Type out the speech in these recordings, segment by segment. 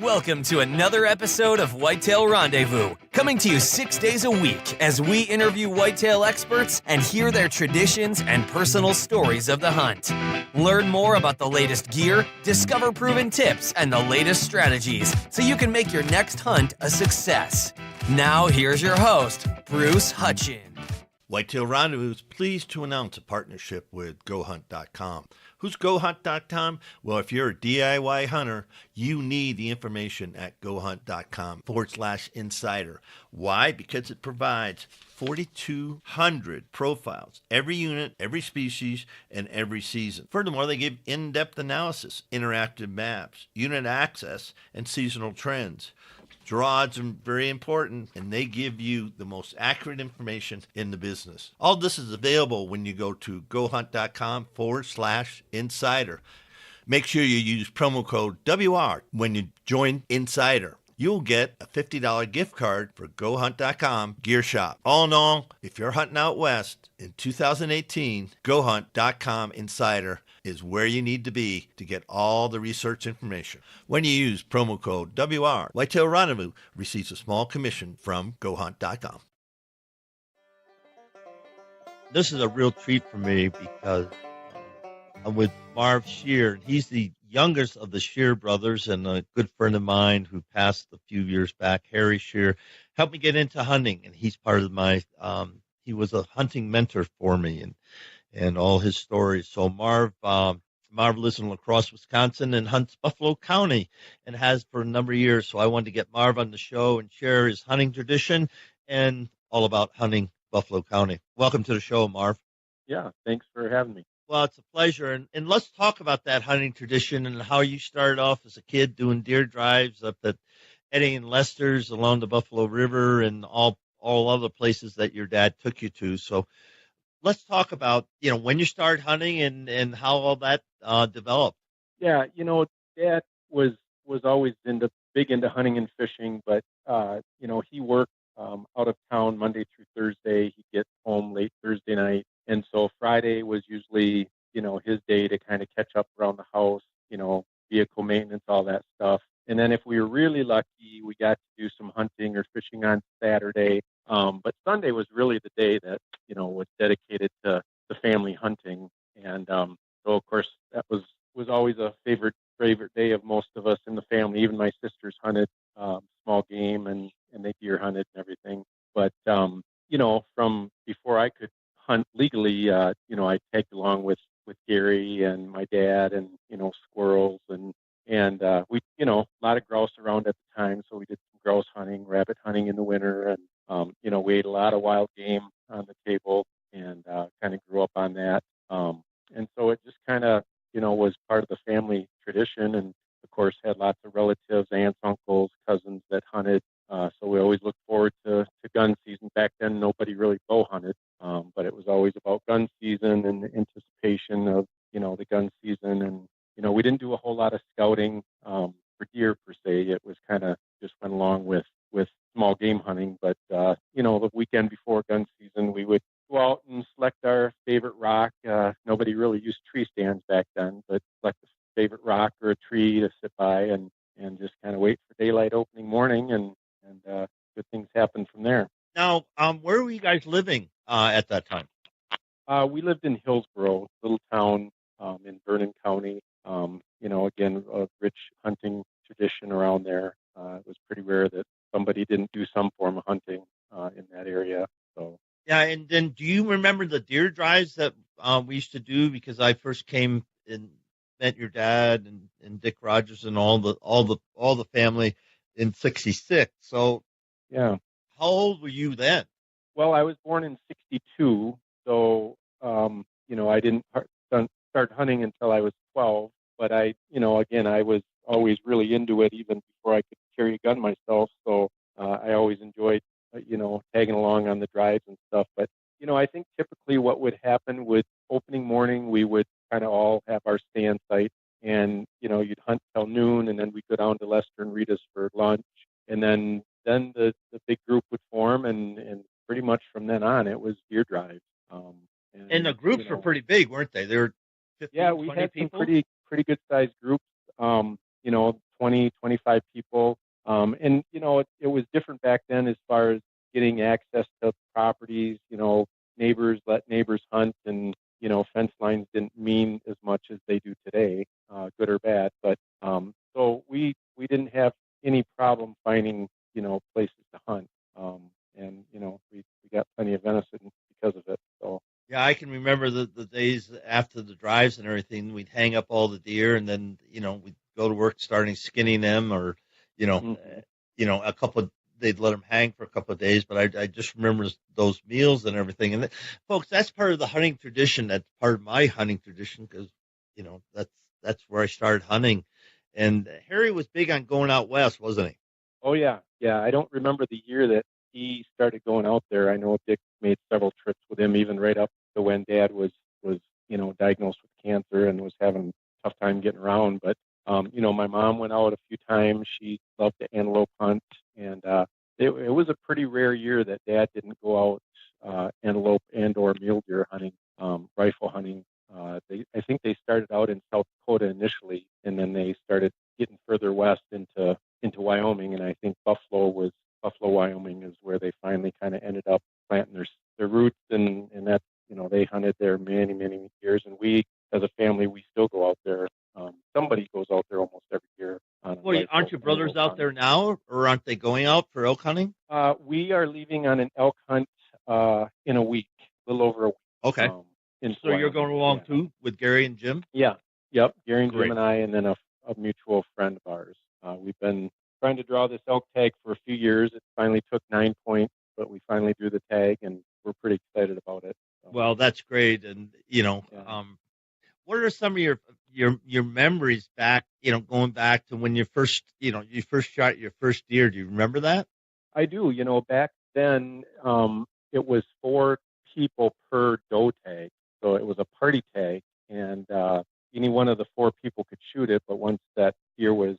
Welcome to another episode of Whitetail Rendezvous, coming to you 6 days a week as we interview whitetail experts and hear their traditions and personal stories of the hunt. Learn more about the latest gear, discover proven tips, and the latest strategies so you can make your next hunt a success. Now, here's your host, Bruce Hutchin. Whitetail Rendezvous is pleased to announce a partnership with GoHunt.com. Who's GoHunt.com? Well, if you're a DIY hunter, you need the information at GoHunt.com/insider. Why? Because it provides 4,200 profiles, every unit, every species, and every season. Furthermore, they give in-depth analysis, interactive maps, unit access, and seasonal trends. Draw odds are very important, and they give you the most accurate information in the business. All this is available when you go to GoHunt.com/insider. Make sure you use promo code WR when you join Insider. You'll get a $50 gift card for GoHunt.com Gear Shop. All in all, if you're hunting out west in 2018, GoHunt.com Insider is where you need to be to get all the research information. When you use promo code WR, Whitetail Rendezvous receives a small commission from GoHunt.com. This is a real treat for me because I'm with Marv Shear. He's the youngest of the Shear brothers and a good friend of mine who passed a few years back, Harry Shear, helped me get into hunting. And he's part of my, he was a hunting mentor for me and all his stories. So Marv lives in La Crosse, Wisconsin, and hunts Buffalo County and has for a number of years. So I wanted to get Marv on the show and share his hunting tradition and all about hunting Buffalo County. Welcome to the show, Marv. Yeah, thanks for having me. Well, it's a pleasure. And let's talk about that hunting tradition and how you started off as a kid doing deer drives up at Eddie and Lester's along the Buffalo River and all other places that your dad took you to. So let's talk about, when you started hunting and how all that developed. Yeah, Dad was always big into hunting and fishing, but he worked out of town Monday through Thursday. He'd get home late Thursday night, and so Friday was usually his day to kind of catch up around the house, vehicle maintenance, all that stuff. And then if we were really lucky, we got to do some hunting or fishing on Saturday. But Sunday was really the day that, was dedicated to the family hunting. And so, of course, that was always a favorite day of most of us in the family. Even my sisters hunted small game and they deer hunted and everything. But, from before I could hunt legally, I tagged along with Gary and my dad and, squirrels and we, a lot of grouse around at the time. So we did some grouse hunting, rabbit hunting in the winter, and, we ate a lot of wild game on the table and kind of grew up on that. And so it just kind of, was part of the family tradition. And of course had lots of relatives, aunts, uncles, cousins that hunted. So we always looked forward to gun season. Back then, nobody really bow hunted, but it was always about gun season and the anticipation of, the gun season. And, we didn't do a whole lot of scouting for deer per se. It was kind of just went along with small game hunting. But, the weekend before gun season, we would go out and select our favorite rock. Nobody really used tree stands back then, but select a favorite rock or a tree to sit by and just kind of wait for daylight opening morning and good things happen from there. Now, where were you guys living at that time? We lived in Hillsboro, a little town in Vernon County. Again, a rich hunting tradition around there. It was pretty rare that somebody didn't do some form of hunting in that area. So yeah, and then do you remember the deer drives that we used to do? Because I first came and met your dad and Dick Rogers and all the family in '66. So yeah, how old were you then? Well, I was born in '62, so I didn't start hunting until I was 12. But I was always really into it even before I could carry a gun myself. So I always enjoyed, tagging along on the drives and stuff. But I think typically what would happen with opening morning, we would kind of all have our stand site, and you'd hunt till noon, and then we'd go down to Lester and Rita's for lunch, and then the big group would form, and pretty much from then on it was deer drives. And the groups were pretty big, weren't they? They were 15, yeah, we 20 had people? some pretty good sized groups. 20, 25 people. And, it was different back then as far as getting access to properties, neighbors let neighbors hunt, and, fence lines didn't mean as much as they do today, good or bad. But so we didn't have any problem finding, places to hunt. And, we got plenty of venison because of it. So, Yeah, I can remember the days after the drives and everything. We'd hang up all the deer, and then we'd go to work starting skinning them, or you know, mhm. a couple. They'd let them hang for a couple of days, but I just remember those meals and everything. And folks, that's part of the hunting tradition. That's part of my hunting tradition because that's where I started hunting. And Harry was big on going out west, wasn't he? Oh yeah, yeah. I don't remember the year that he started going out there. I know Dick made several trips with him, even right up to when Dad was diagnosed with cancer and was having a tough time getting around. But my mom went out a few times. She loved to antelope hunt, and it was a pretty rare year that Dad didn't go out antelope and or mule deer hunting, rifle hunting. I think they started out in South Dakota initially, and then they started getting further west into Wyoming, and I think Buffalo, Wyoming is where they finally kind of ended up planting their roots, and that's they hunted there many many years, and we as a family we still go out there. Somebody goes out there almost every year. Well, aren't your brothers out there now, or aren't they going out for elk hunting? We are leaving on an elk hunt in a week, a little over a week. Okay. So you're going along too with Gary and Jim? Yeah. Yep. Gary and Great. Jim and I, and then a mutual friend of ours. We've been trying to draw this elk tag for a few years. It finally took 9 points, but we finally drew the tag, and we're pretty excited about it. So. Well, that's great. And, what are some of your memories back, going back to when you first shot your first deer? Do you remember that? I do. Back then, it was 4 people per doe tag. So it was a party tag, and any one of the 4 people could shoot it, but once that deer was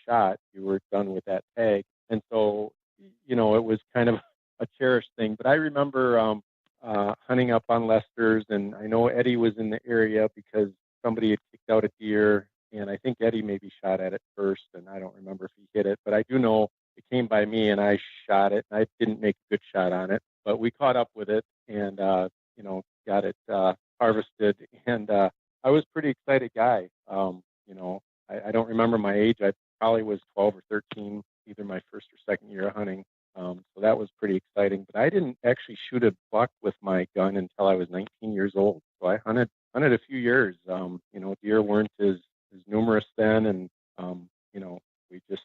shot, you were done with that tag. And so, it was kind of a cherished thing. But I remember hunting up on Lester's, and I know Eddie was in the area because somebody had kicked out a deer, and I think Eddie maybe shot at it first, and I don't remember if he hit it, but I do know it came by me, and I shot it, and I didn't make a good shot on it, but we caught up with it, and got it harvested, and I was a pretty excited guy. I don't remember my age. I probably was 12 or 13, either my first or second year of hunting. So that was pretty exciting. But I didn't actually shoot a buck with my gun until I was 19 years old. So I hunted a few years. Deer weren't as numerous then, and we just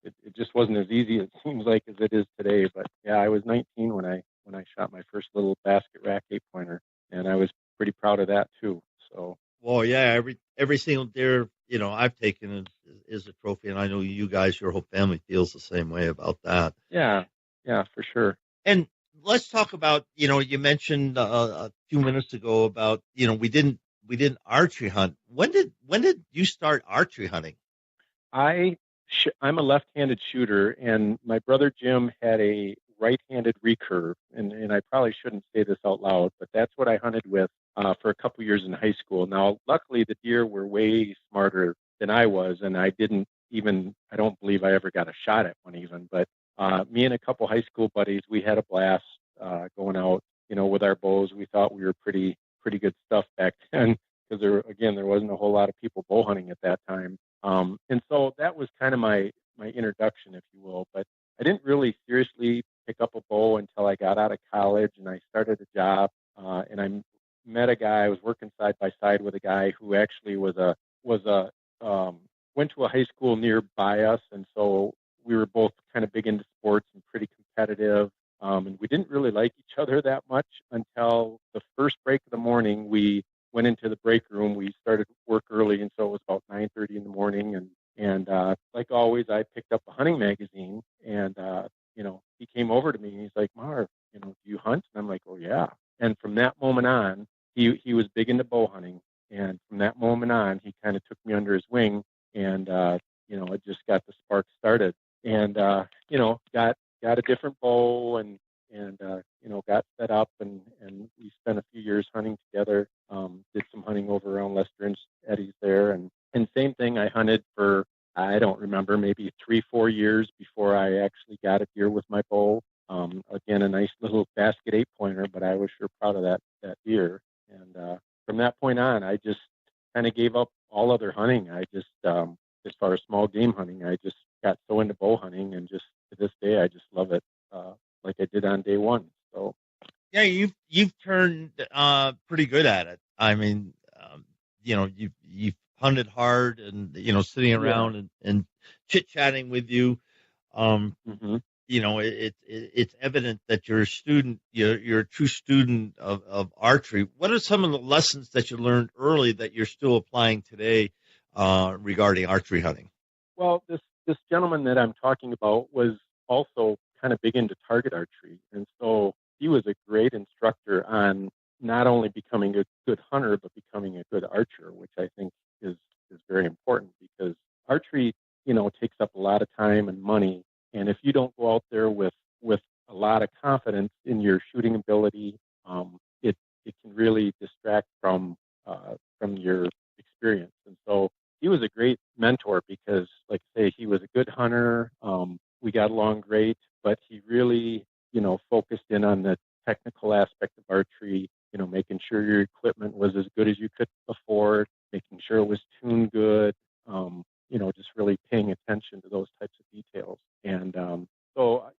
it just wasn't as easy, it seems like, as it is today. But yeah, I was 19 when I shot my first little basket rack 8-pointer, and I was pretty proud of that too. So. Well, yeah, every single deer I've taken is a trophy, and I know you guys, your whole family feels the same way about that. Yeah, for sure. And let's talk about you mentioned a few minutes ago about we didn't archery hunt. When did you start archery hunting? I'm a left-handed shooter, and my brother Jim had a right-handed recurve, and I probably shouldn't say this out loud, but that's what I hunted with for a couple years in high school. Now, luckily, the deer were way smarter than I was, and I don't believe I ever got a shot at one even, but me and a couple high school buddies, we had a blast going out, with our bows. We thought we were pretty good stuff back then because there wasn't a whole lot of people bow hunting at that time. And so that was kind of my introduction, if you will, but I didn't really seriously pick up a bow until I got out of college and I started a job, and I met a guy. I was working side by side with a guy who actually went to a high school nearby us, and so we were both kind of big into sports and pretty competitive. And we didn't really like each other that much until the first break of the morning. We went into the break room. We started work early, and so it was about 9:30 in the morning. And like always, I picked up a hunting magazine, and he came over to me and he's like, "Marv, do you hunt?" And I'm like, "Oh yeah." And from that moment on, he was big into bow hunting, and from that moment on, he kind of took me under his wing, and it just got the spark started, and got a different bow, and got set up, and we spent a few years hunting together. Did some hunting over around Lester and Eddie's there, and same thing. I hunted for I don't remember, maybe 3-4 years before I actually got a deer with my bow. Again, a nice little basket 8-pointer, but I was sure proud of that deer. And from that point on, I just kind of gave up all other hunting. I just, as far as small game hunting, I just got so into bow hunting, and just to this day, I just love it, like I did on day one. So Yeah, you've turned pretty good at it. I mean, you've hunted hard, and sitting around and chit chatting with you. mm-hmm. It's evident that you're a student. You're a true student of archery. What are some of the lessons that you learned early that you're still applying today regarding archery hunting? Well, this gentleman that I'm talking about was also kind of big into target archery, and so he was a great instructor on not only becoming a good hunter but becoming a good archer, which I think is very important, because archery, takes up a lot of time and money, and if you don't go out there with a lot of confidence in your shooting ability, it can really distract from your experience. And so he was a great mentor because, like I say, he was a good hunter. We got along great, but he really, focused in on the technical aspect of archery, making sure your equipment was as good as you could afford, making sure it was tuned good, just really paying attention to those types of details. And so,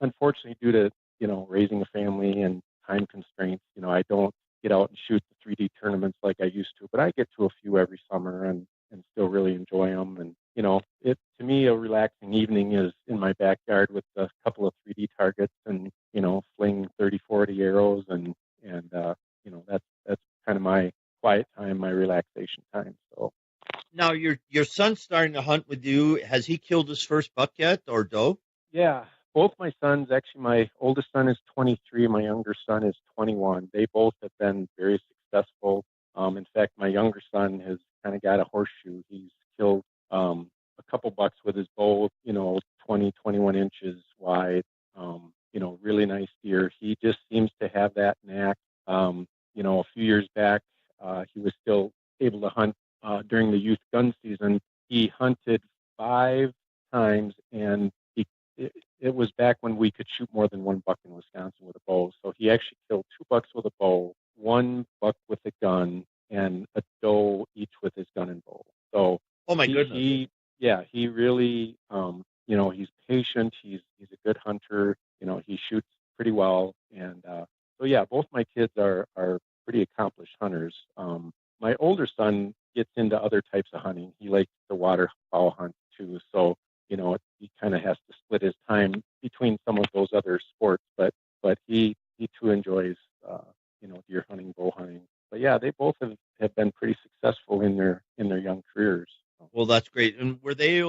unfortunately, due to, raising a family and time constraints, I don't get out and shoot the 3D tournaments like I used to, but I get to a few every summer and still really enjoy them. And, to me, a relaxing evening is in my backyard with a couple of 3D targets and, fling 30, 40 arrows. And that's kind of my quiet time, my relaxation time. So Now, your son's starting to hunt with you. Has he killed his first buck yet, or doe? yeah, both my sons, actually, my oldest son is 23, my younger son is 21. They both have been very successful. In fact, my younger son has kind of got a horseshoe. He's killed a couple bucks with his bow, 20, 21 inches wide, really nice deer. He just seems to have that knack. A few years back, he was still able to hunt during the youth gun season. He hunted 5 times, and it was back when we could shoot more than one buck in Wisconsin with a bow. So he actually killed 2 bucks with a bow, 1 buck with a gun, and a doe each with his gun and bow. So Oh my goodness! He really, he's patient. He's a good hunter. He shoots pretty well, and so yeah, both my kids are pretty accomplished hunters. My older son gets into other types of hunting. He likes the waterfowl hunt too. So he kind of has to split his time between some of those other sports, but he too enjoys deer hunting, bow hunting. But yeah, they both have been pretty successful in their young careers. Well, that's great. And were they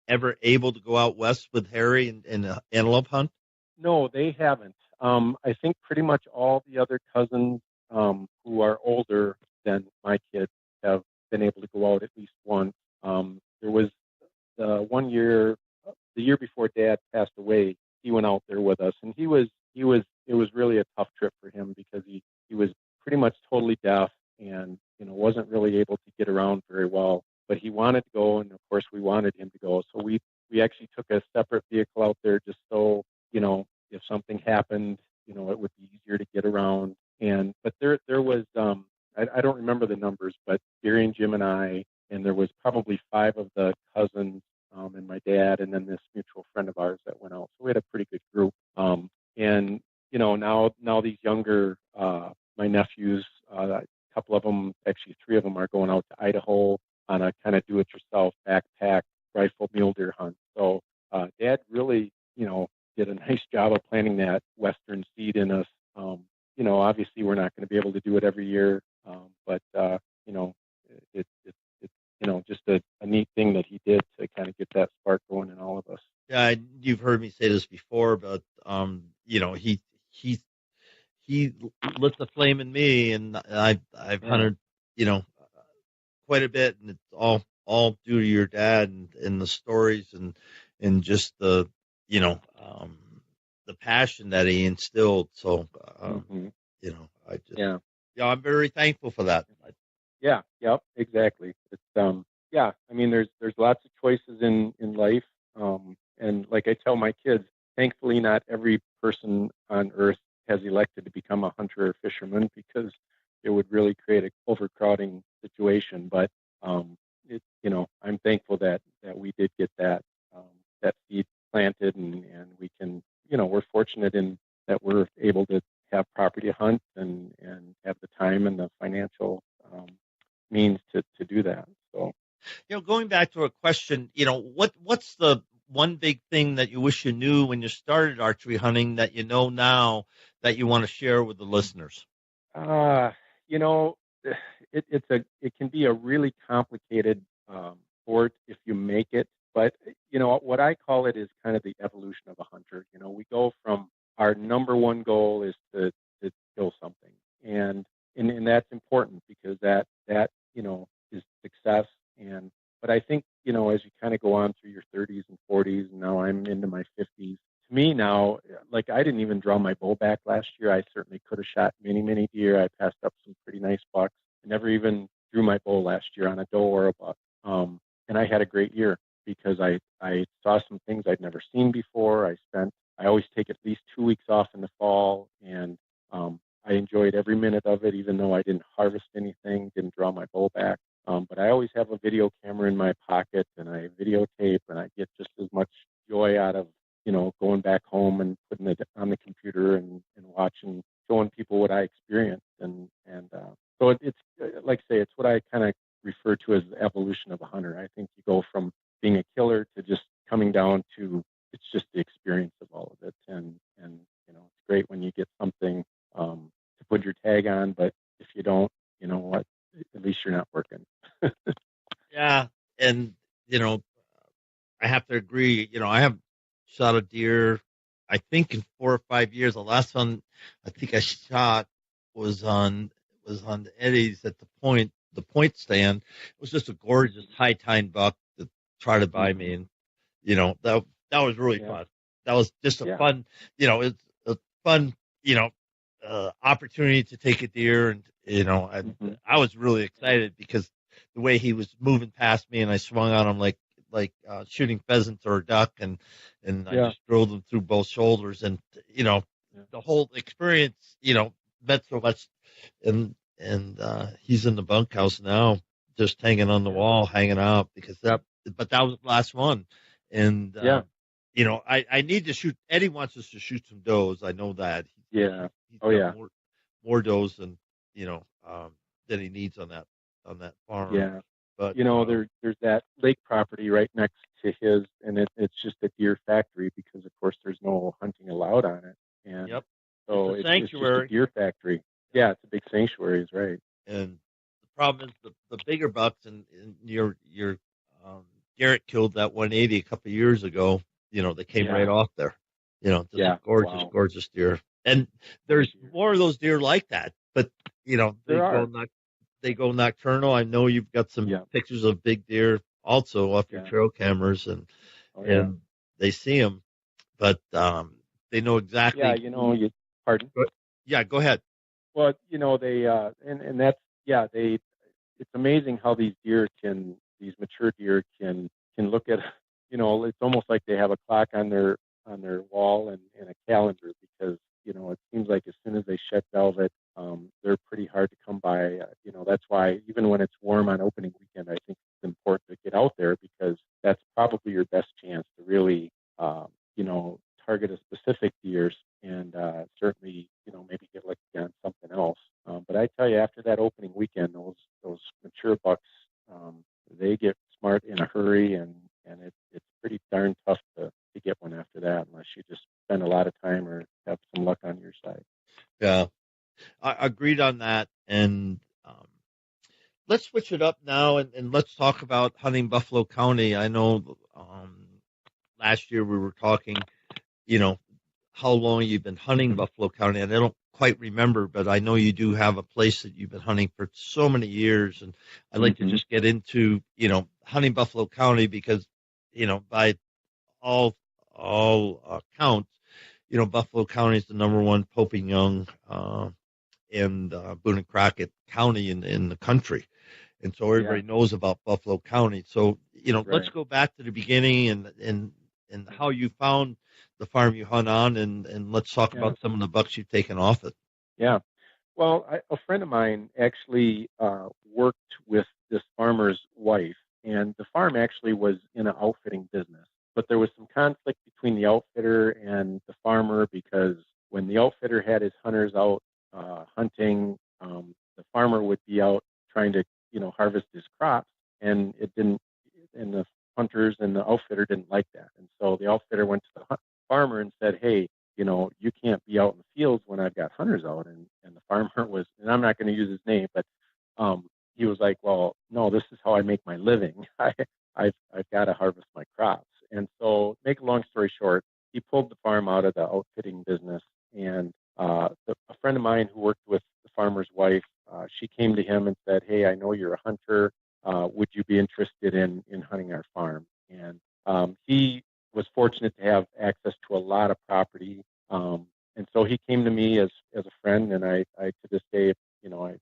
ever able to go out west with Harry and antelope hunt? No, they haven't. I think pretty much all the other cousins who are older than my kids have been able to go out at least once. There was one year, the year before Dad passed away, he went out there with us, and it was really a tough trip for him because he was pretty much totally deaf and wasn't really able to get around very well. But he wanted to go, and of course we wanted him to go. So we actually took a separate vehicle out there just so if something happened, it would be easier to get around. But there was I don't remember the numbers, but Gary and Jim and I, and there was probably 5 of the cousins and my dad, and then this mutual friend of ours that went out. So we had a pretty good group. And now these younger my nephews, a couple of them, actually 3 of them, are going out to Idaho on a kind of do-it-yourself backpack rifle mule deer hunt. So Dad really, did a nice job of planting that Western seed in us. Obviously we're not going to be able to do it every year, but it's just a neat thing that he did to kind of get that spark going in all of us. Yeah, you've heard me say this before, but he lit the flame in me, and I've hunted, quite a bit, and it's all due to your dad and the stories and just the the passion that he instilled. So I'm very thankful for that. Yeah, yep, exactly. It's yeah, I mean, there's lots of choices in life, and like I tell my kids, thankfully, not every person on Earth has elected to become a hunter or fisherman because it would really create an overcrowding situation. But I'm thankful that we did get that seed planted, and we can, we're fortunate in that we're able to have property to hunt and have the time and the financial means to do that. So. Going back to a question, what's the one big thing that you wish you knew when you started archery hunting that you know now that you want to share with the listeners? Uh, you know, it can be a really complicated sport if you make it. But what I call it is kind of the evolution of a hunter. We go from our number one goal is to kill something, and that's important because that is success. But I think as you kind of go on through your 30s and 40s, and now I'm into my 50s. To me now, like I didn't even draw my bow back last year. I certainly could have shot many deer. I passed up some pretty nice bucks. I never even drew my bow last year on a doe or a buck. And I had a great year because I saw some things I'd never seen before. I always take at least 2 weeks off in the fall, and I enjoyed every minute of it, even though I didn't harvest anything, didn't draw my bow back. But I always have a video camera in my pocket, and I videotape, and I get just as much joy out of going back home and putting it on the computer and watching, showing people what I experienced. So it's like I say, it's what I kind of refer to as the evolution of a hunter. I think you go from being a killer to just coming down to it's just the experience of all of it. And it's great when you get something to put your tag on, but if you don't, you know what, at least you're not working. Yeah. And, I have to agree, I have shot a deer, I think in 4 or 5 years. The last one I think I shot was on the eddies at the point stand. It was just a gorgeous high tine buck that tried to buy me, and that was really fun. That was just a fun, it's a fun, opportunity to take a deer, and I was really excited because the way he was moving past me, and I swung on him like shooting pheasants or a duck, and I just drove them through both shoulders, and the whole experience meant so much. And he's in the bunkhouse now, just hanging on the wall, hanging out but that was the last one. And I need to shoot. Eddie wants us to shoot some does. I know that. He's got more does than than he needs on that farm. Yeah. But there's that lake property right next to his, and it's just a deer factory because, of course, there's no hunting allowed on it. And so it's a sanctuary. It's just a deer factory. Yeah, it's a big sanctuary, is right. And the problem is the bigger bucks, and your Garrett killed that 180 a couple of years ago. They came right off there. Just gorgeous deer. And there's more of those deer like that, but they go nocturnal. I know you've got some pictures of big deer also off your trail cameras, and they see them, but they know exactly. Yeah, pardon? Yeah, go ahead. Well, they and that's it's amazing how these mature deer can look at, it's almost like they have a clock on their wall and a calendar, because it seems like as soon as they shed velvet, they're pretty hard to come by. That's why even when it's warm on opening weekend, I think it's important to get out there, because that's probably your best chance to really, target a specific deer, and certainly, maybe get lucky on something else. But I tell you, after that opening weekend, those mature bucks, they get smart in a hurry, and it's pretty darn tough to get one after that, unless you just spend a lot of time or have some luck on your side. Yeah, I agreed on that. And let's switch it up now, and let's talk about hunting Buffalo County. I know last year we were talking, how long you've been hunting Buffalo County, and I don't quite remember, but I know you do have a place that you've been hunting for so many years, and I'd like to just get into, hunting Buffalo County, because, by all accounts, Buffalo County is the number one Pope and Young and Boone and Crockett County in the country. And so everybody knows about Buffalo County. So, let's go back to the beginning and how you found the farm you hunt on, and let's talk about some of the bucks you've taken off it. Yeah. Well, a friend of mine actually worked with this farmer's wife, and the farm actually was in an outfitting business. But there was some conflict between the outfitter and the farmer because when the outfitter had his hunters out hunting, the farmer would be out trying to, harvest his crops, and and the hunters and the outfitter didn't like that. And so the outfitter went to the farmer and said, "Hey, you can't be out in the fields when I've got hunters out." And the farmer was, and I'm not going to use his name, but he was like, "Well, no, this is how I make my living. I've got to harvest my crops." And so, make a long story short, he pulled the farm out of the outfitting business. And a friend of mine who worked with the farmer's wife, she came to him and said, "Hey, I know you're a hunter. Would you be interested in hunting our farm?" And he was fortunate to have access to a lot of property. And so he came to me as a friend, and I to this day, I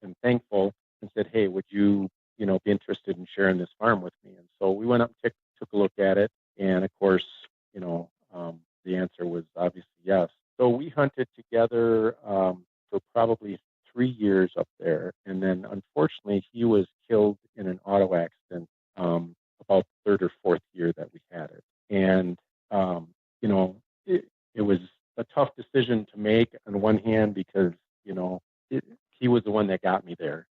am thankful, and said, "Hey, would you, be interested in sharing this farm with me?" And so we went up and took a look at it. And of course, the answer was obviously yes. So we hunted together for probably 3 years up there. And then unfortunately, he was killed in an auto accident about the third or fourth year that we had it. And, it was a tough decision to make on one hand because, he was the one that got me there.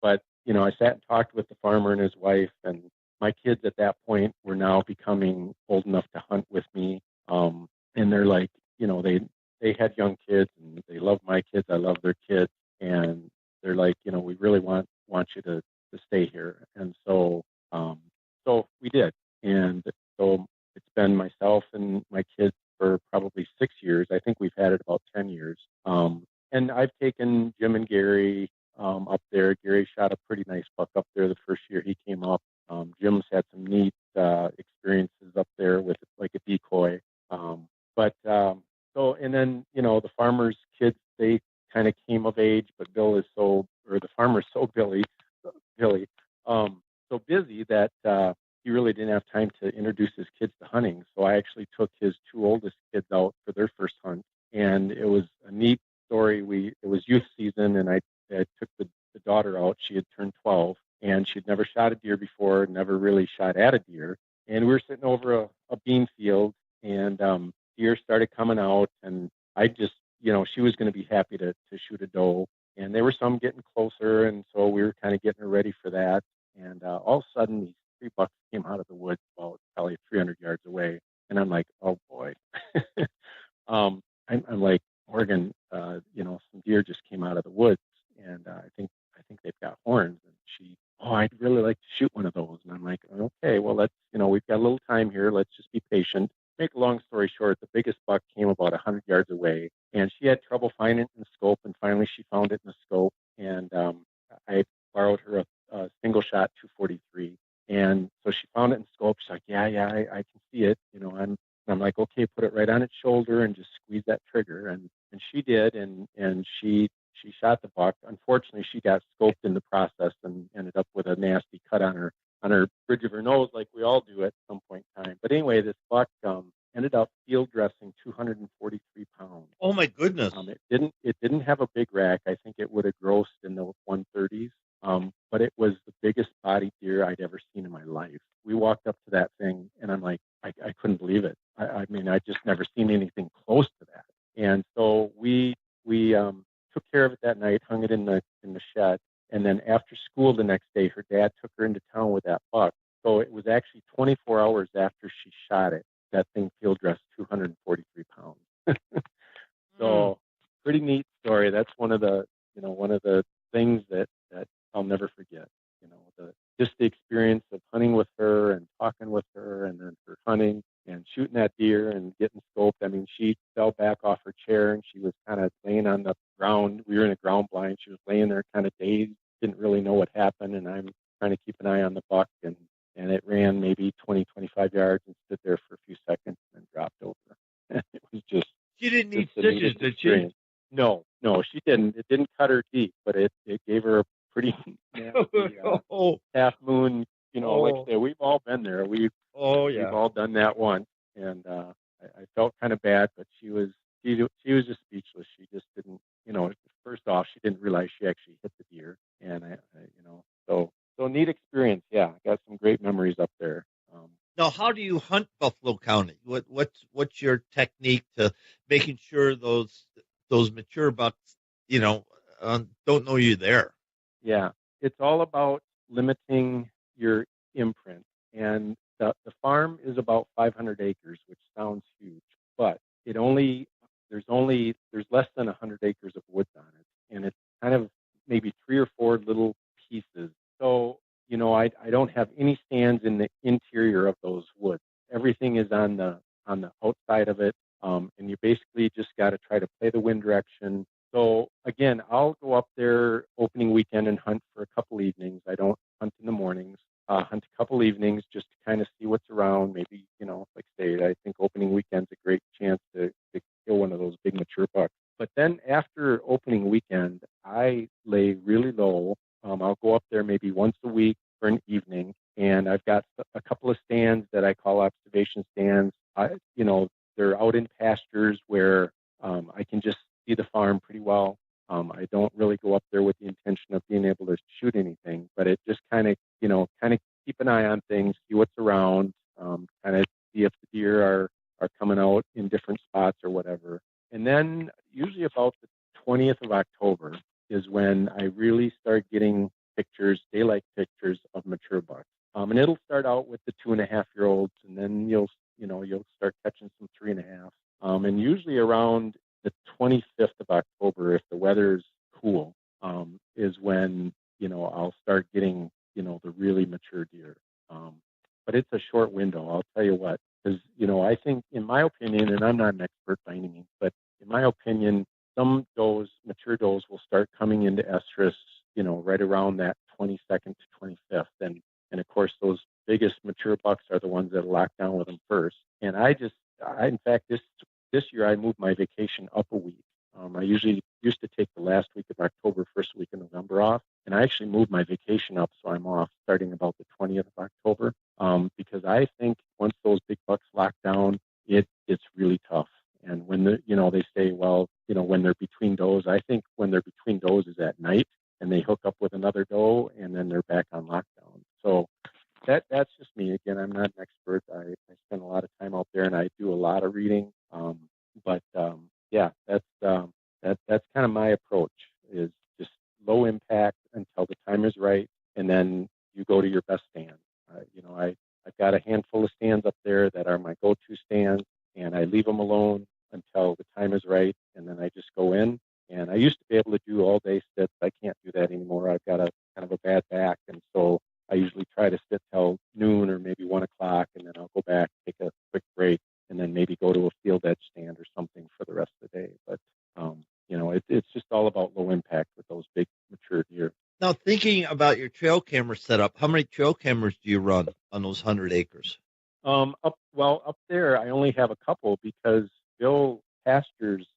But, I sat and talked with the farmer and his wife, and my kids at that point were now becoming old enough to hunt with me. And they're like, they had young kids, and they love my kids. I love their kids. And they're like, we really want you to stay here. And so we did. And so it's been myself and my kids for probably 6 years. I think we've had it about 10 years. And I've taken Jim and Gary up there. Gary shot a pretty nice buck up there the first year he came up. Jim's had some neat experiences up there with like a decoy. And then, the farmer's kids, they kind of came of age, but the farmer's so Billy, so busy that he really didn't have time to introduce his kids to hunting. So I actually took his two oldest kids out for their first hunt, and it was a neat story. It was youth season, and I took the daughter out. She had turned 12, and she'd never shot a deer before, never really shot at a deer. And we were sitting over a bean field, and deer started coming out, and I just, she was going to be happy to shoot a doe. And there were some getting closer, and so we were kind of getting her ready for that. And all of a sudden, these 3 bucks came out of the woods about probably 300 yards away. And I'm like, oh boy. I'm like, Morgan, some deer just came out of the woods, and I think they've got horns. And she, I'd really like to shoot one of those. And I'm like, okay, well, let's, we've got a little time here. Let's just be patient. Make a long story short, the biggest buck came about 100 yards away, and she had trouble finding it in the scope, and finally she found it in the scope. And I borrowed her a single shot 243, and so she found it in the scope. She's like, yeah, I can see it. I'm like, okay, put it right on its shoulder and just squeeze that trigger. And she did, and she shot the buck. Unfortunately, she got scoped in the process and ended up with a nasty cut on her bridge of her nose, like we all do at some point in time. But anyway, this buck ended up field dressing 243 pounds. Oh my goodness! It didn't have a big rack. I think it would have grossed in the 130s. But it was the biggest body deer I'd ever seen in my life. We walked up to that thing, and I'm like, I couldn't believe it. I mean, I just never seen anything close to that. And so we took care of it that night, hung it in the shed. And then after school the next day, her dad took her into town with that buck. So it was actually 24 hours after she shot it, that thing field dressed 243 pounds. So pretty neat story. That's one of the things that I'll never forget. Just the experience of hunting with her and talking with her, and then her hunting and shooting that deer and getting scoped. I mean, she fell back off her chair, and she was kind of laying on the ground. We were in a ground blind. She was laying there kind of dazed, didn't really know what happened, and I'm trying to keep an eye on the buck, and it ran maybe 20, 25 yards and stood there for a few seconds and then dropped over. It was just... She didn't need stitches, did she? No, she didn't. It didn't cut her deep, but it gave her a pretty nasty the Oh, half moon. Like I oh, say, we've all been there. oh, We've yeah. all done that once, and I felt kind of bad, but she was just speechless. She just didn't, first off, she didn't realize she actually hit the deer, and so neat experience. Yeah, I got some great memories up there. Now, how do you hunt Buffalo County? What's your technique to making sure those mature bucks, don't know you there? Yeah, it's all about limiting your imprint. And the farm is about 500 acres, which sounds huge, but there's less than 100 acres of woods on it, and it's kind of maybe 3 or 4 little pieces. So I don't have any stands in the interior of those woods. Everything is on the outside of it, and you basically just got to try to play the wind direction. So again, I'll go up there opening weekend and hunt for a couple evenings. I don't hunt in the mornings. Hunt a couple evenings just to kind of see what's around. Maybe, like I say, I think opening weekend's a great chance to kill one of those big mature bucks. But then after opening weekend, I lay really low. I'll go up there maybe once a week for an evening, and I've got a couple of stands that I call observation stands. They're out in pastures where I can just see the farm pretty well. I don't really go up there with the intention of being able to shoot anything, but it just kind of keep an eye on things, see what's around, kind of see if the deer are coming out in different spots or whatever. And then usually about the 20th of October is when I really start getting pictures, daylight pictures of mature bucks. And it'll start out with the 2.5-year-olds, and then you'll start catching some 3.5. And usually around the 25th of October, if the weather's cool, is when I'll start getting the really mature deer. But it's a short window, I'll tell you what, because I think, in my opinion, and I'm not an expert by any means, but in my opinion, some mature does, will start coming into estrus, right around that 22nd to 25th, and of course those biggest mature bucks are the ones that lock down with them first. And in fact, this year I moved my vacation up a week. I usually used to take the last week of October, first week of November off, and I actually moved my vacation up, so I'm off starting about the 20th of October, because I think once those big bucks lock down, it's really tough. And when they say, well, when they're between does, I think when they're between does is at night, and they hook up with another doe, and then they're back on lockdown. So that's just me. Again, I'm not an expert. I spend a lot of time out there, and I do a lot of reading. But yeah, that's kind of my approach, is just low impact until the time is right, and then you go to your best stand. I've got a handful of stands up there that are my go-to stands, and I leave them alone until the time is right, and then I just go in. And I used to be able to do all day sits. I can't do that anymore. I've got a kind of a bad back, and so I usually try to sit till noon or maybe 1 o'clock, and then I'll go back, take a quick break, and then maybe go to a field edge stand or something for the rest of the day. But it's just all about low impact with those big mature deer. Now, thinking about your trail camera setup, how many trail cameras do you run on those 100 acres? Up there, I only have a couple because Bill Pastures,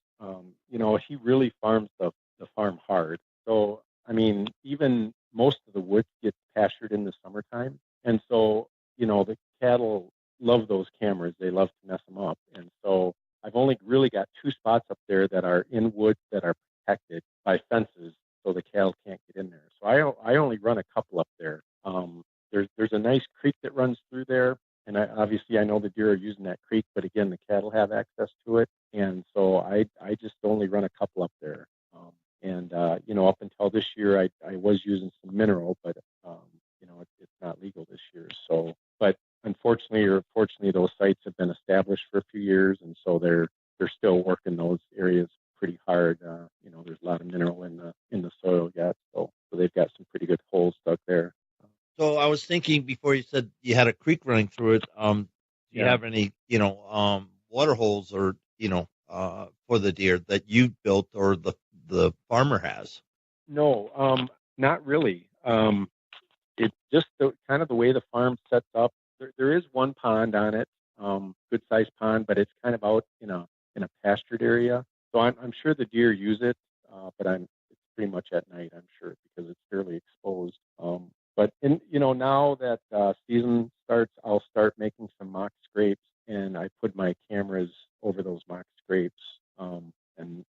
he really farms the farm hard. So, I mean, even most of the woods get pastured in the summertime. And so, the cattle love those cameras. They love to mess them up. And so I've only really got 2 spots up there that are in woods that are protected by fences, so the cattle can't get in there. So I only run a couple up there. There's a nice creek that runs through there, and obviously I know the deer are using that creek, but again, the cattle have access to it, and so I just only run a couple up there. Up until this year, I was using some mineral, but it's not legal this year. So, but unfortunately or fortunately, those sites have been established for a few years, and so they're still working those areas pretty hard. There's a lot of mineral in the soil yet, so they've got some pretty good holes dug there. So I was thinking before you said you had a creek running through it. Do you have any, water holes or, for the deer that you built or the farmer has? No, not really. It's just kind of the way the farm sets up. There is one pond on it, good sized pond, but it's kind of out in a pastured area. So I'm sure the deer use it, but it's pretty much at night, I'm sure, because it's fairly exposed. But now that season starts, I'll start making some mock scrapes, and I put my cameras over those mock scrapes, and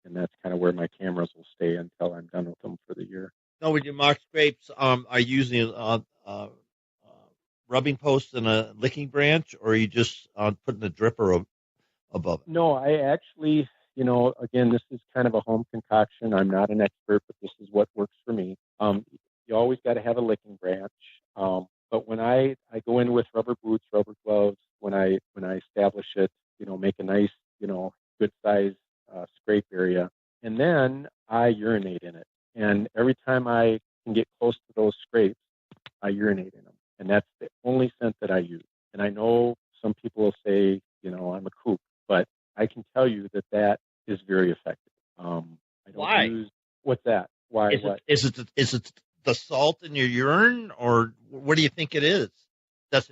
that's kind of where my cameras will stay until I'm done with them for the year. Now, with your mock scrapes, are you using rubbing post and a licking branch, or are you just putting a dripper above it? No, I actually, again, this is kind of a home concoction. I'm not an expert, but this is what works for me. You always got to have a licking branch. But when I go in with rubber boots, rubber gloves, when I establish it, make a nice, good size scrape area, and then I urinate in it. And every time I can get close to those scrapes, I urinate in them. And that's the only scent that I use. And I know some people will say, I'm a kook, but I can tell you that is very effective. I don't Why? use, what's that? Why? Is it the salt in your urine, or what do you think it is?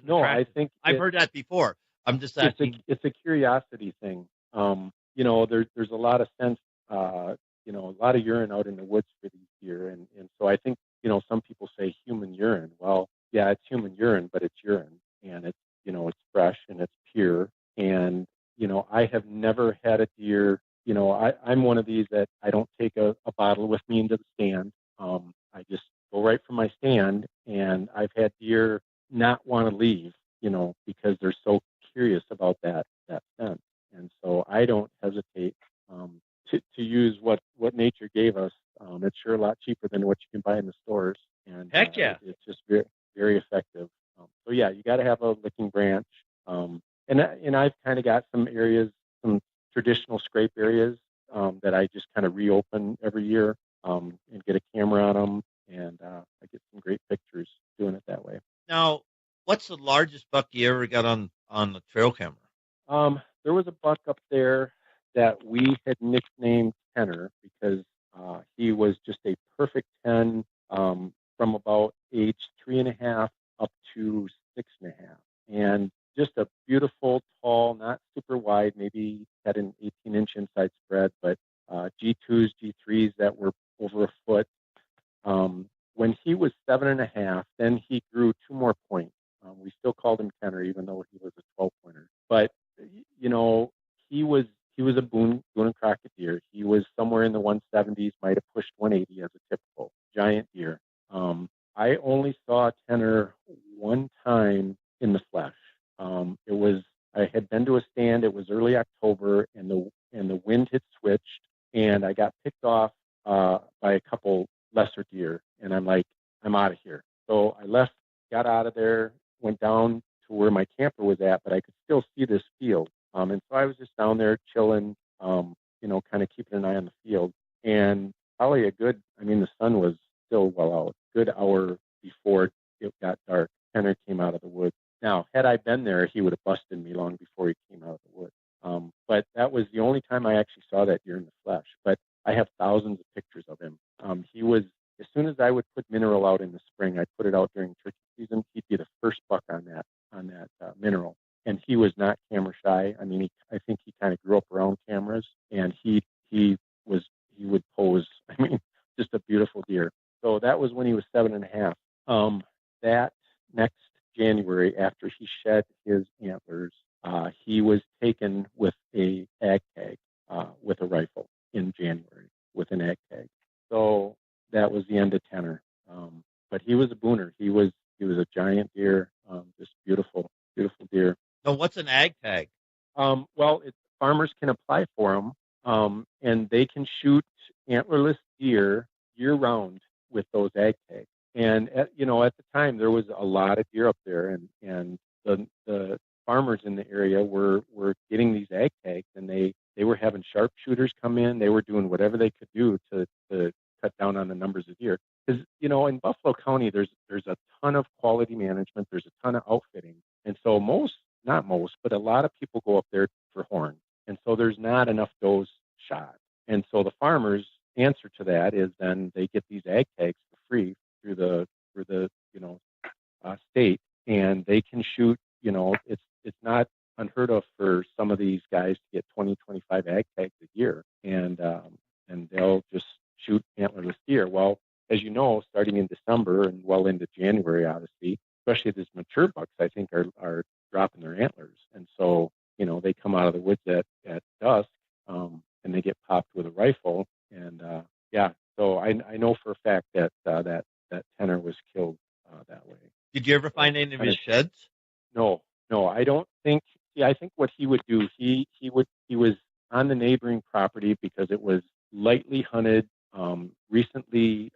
No, I think I've heard that before. I'm just asking. It's a curiosity thing. There's a lot of scents, a lot of urine out in the woods for these deer, and so I think some people say human urine. Well, yeah, it's human urine, but it's urine, and it's it's fresh and it's pure, and I have never had a deer. I'm one of these that I don't take a bottle with me into the stand. I just go right from my stand, and I've had deer not want to leave, because they're so curious about that scent. And so I don't hesitate to use what nature gave us. It's sure a lot cheaper than what you can buy in the stores. And heck yeah, it's just very, very effective. So yeah, you got to have a licking branch. And I've kind of got some areas, some traditional scrape areas that I just kind of reopen every year and get a camera on them, and I get some great pictures doing it that way. Now, what's the largest buck you ever got on the trail camera? There was a buck up there that we had nicknamed Tenor because he was just a perfect 10 from about age 3.5 up to 6.5. And just a beautiful, tall, not super wide, maybe had an 18-inch inside spread, but G2s, G3s that were over a foot. When he was 7.5, then he grew 2 more points. We still called him Tenor, even though he was a 12-pointer. But he was a Boone and Crockett deer. He was somewhere in the 170s, might have pushed 180 as a typical giant deer. I only saw Tenor one time in the flesh. I had been to a stand. It was early October, and the wind had switched, and I got picked off by a couple lesser deer, and I'm like, I'm out of here. So I left, got out of there, went down to where my camper was at, but I could still see this field. And so I was just down there chilling, kind of keeping an eye on the field. And probably the sun was still well out, good hour before it got dark. Tenor came out of the woods. Now, had I been there, he would have busted me long before he came out of the woods. But that was the only time I actually saw that deer in the flesh. But I have thousands of pictures of him. He was, as soon as I would put mineral out in the spring, I'd put it out during turkey season, he'd be the first buck on that mineral. And he was not camera shy. I mean, I think he kind of grew up around cameras, and he would pose. I mean, just a beautiful deer. So that was when he was 7.5. That next January, after he shed his antlers, he was taken with a ag tag with a rifle in January with an ag tag. So that was the end of Tenor. But he was a booner. He was a giant deer, just beautiful, beautiful deer. So what's an ag tag? Well, farmers can apply for them, and they can shoot antlerless deer year-round with those ag tags. And at the time, there was a lot of deer up there, and the farmers in the area were getting these ag tags, and they were having sharpshooters come in. They were doing whatever they could do to cut down on the numbers of deer. Because in Buffalo County, there's a ton of quality management. There's a ton of outfitting, and so not most, but a lot of people go up there for horns. And so there's not enough does shot. And so the farmers' answer to that is then they get these ag tags for free through the state, and they can shoot. It's not unheard of for some of these guys to get 20, 25 ag tags a year, and they'll just shoot antlerless deer. deer. Well, as you know, starting in December and well into January, obviously, especially these mature bucks, I think are dropping their antlers. And so, they come out of the woods at dusk, and they get popped with a rifle. And, so I know for a fact that that tenor was killed that way. Did you ever find any of his sheds? No, I don't think. Yeah, I think what he would do, he was on the neighboring property because it was lightly hunted, recently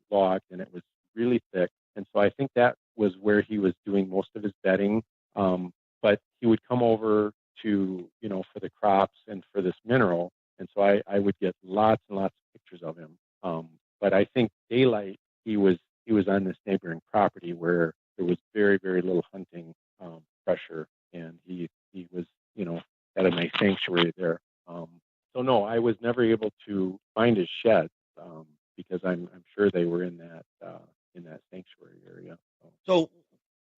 logged, and it was really thick. And so I think that was where he was doing most of his bedding. But he would come over to, for the crops and for this mineral. And so I would get lots and lots of pictures of him. But I think daylight, he was on this neighboring property where there was very, very little hunting pressure, and he was, at a nice sanctuary there. So no, I was never able to find his shed because I'm sure they were in that sanctuary area. So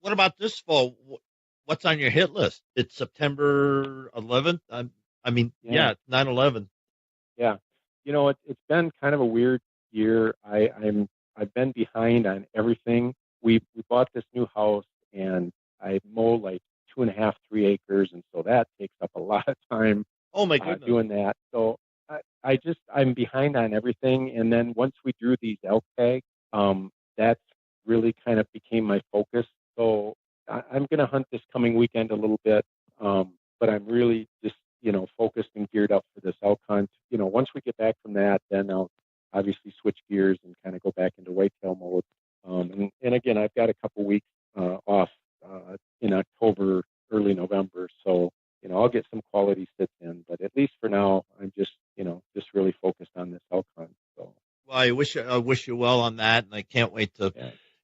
what about this fall? What's on your hit list? It's September 11th. It's 9/11. Yeah, it's been kind of a weird year. I've been behind on everything. We bought this new house, and I mow like 2.5, 3 acres, and so that takes up a lot of time. Oh my goodness, doing that. So I'm behind on everything. And then once we drew these elk tags, that's really kind of became my focus. So I'm going to hunt this coming weekend a little bit, but I'm really just focused and geared up for this elk hunt. Once we get back from that, then I'll obviously switch gears and kind of go back into whitetail mode. And again, I've got a couple weeks off in October, early November, so I'll get some quality sits in. But at least for now, I'm just really focused on this elk hunt. So, well, I wish you well on that, and I can't wait to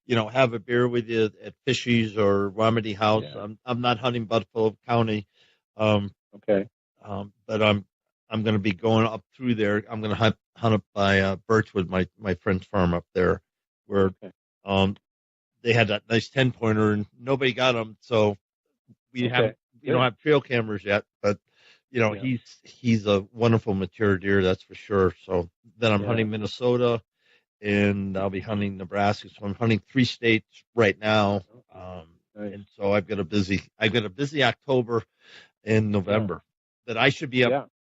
have a beer with you at Fishy's or Romedy House. Yeah. I'm not hunting Buffalo County. Okay. But I'm going to be going up through there. I'm going to hunt up by Birchwood, my friend's farm up there, where they had that nice 10-pointer and nobody got them. So we don't have trail cameras yet, but he's a wonderful mature deer, that's for sure. So then I'm hunting Minnesota, and I'll be hunting Nebraska. So I'm hunting 3 states right now. Nice. And so I've got a busy October and November. That I should be up.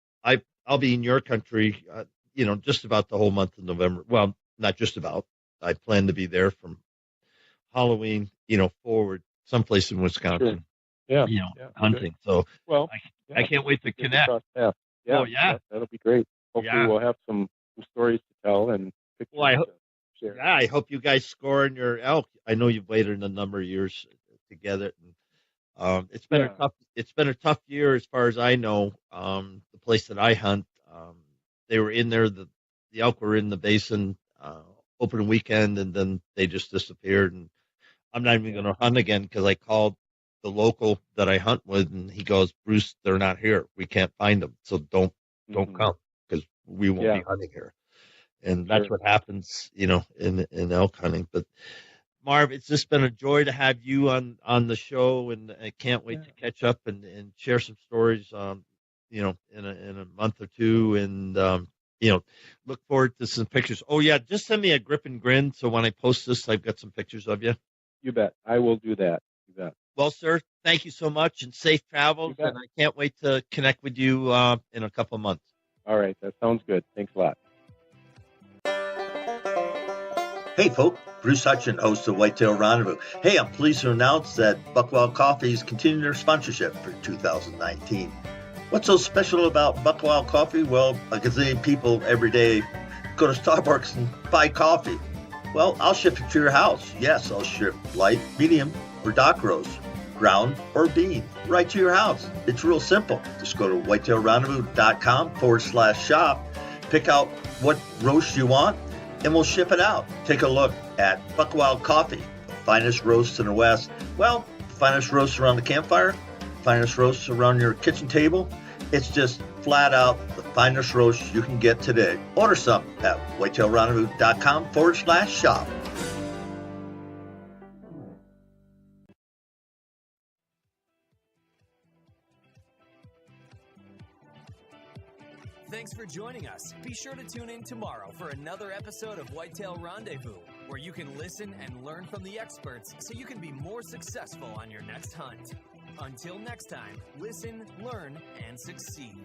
I'll be in your country, just about the whole month of November. Well, not just about. I plan to be there from Halloween, forward, someplace in Wisconsin. Sure. Hunting. Good. So I can't wait to connect. That'll be great. Hopefully we'll have some stories to tell and pictures to share. Yeah, I hope you guys score in your elk. I know you've waited a number of years together. It's been a tough year as far as I know. The place that I hunt, they were in there. The elk were in the basin opening weekend, and then they just disappeared. And I'm not even going to hunt again because I called the local that I hunt with, and he goes, "Bruce, they're not here. We can't find them. So don't come because we won't be hunting here." And that's what happens, in elk hunting. But Marv, it's just been a joy to have you on the show, and I can't wait to catch up and share some stories, in a month or two, and look forward to some pictures. Oh yeah, just send me a grip and grin so when I post this, I've got some pictures of you. You bet, I will do that. You bet. Well, sir, thank you so much, and safe travels. And I can't wait to connect with you in a couple of months. All right, that sounds good. Thanks a lot. Hey, folks. Bruce Hutchin, host of Whitetail Rendezvous. Hey, I'm pleased to announce that Buckwild Coffee is continuing their sponsorship for 2019. What's so special about Buckwild Coffee? Well, a gazillion people every day go to Starbucks and buy coffee. Well, I'll ship it to your house. Yes, I'll ship light, medium, or dark roast, ground, or bean, right to your house. It's real simple. Just go to whitetailrendezvous.com/shop, pick out what roast you want, and we'll ship it out. Take a look at Buckwild Coffee, the finest roast in the West. Well, finest roast around the campfire, finest roast around your kitchen table. It's just flat out the finest roast you can get today. Order some at whitetailrendezvous.com/shop. Thanks for joining us. Be sure to tune in tomorrow for another episode of Whitetail Rendezvous, where you can listen and learn from the experts so you can be more successful on your next hunt. Until next time, listen, learn, and succeed.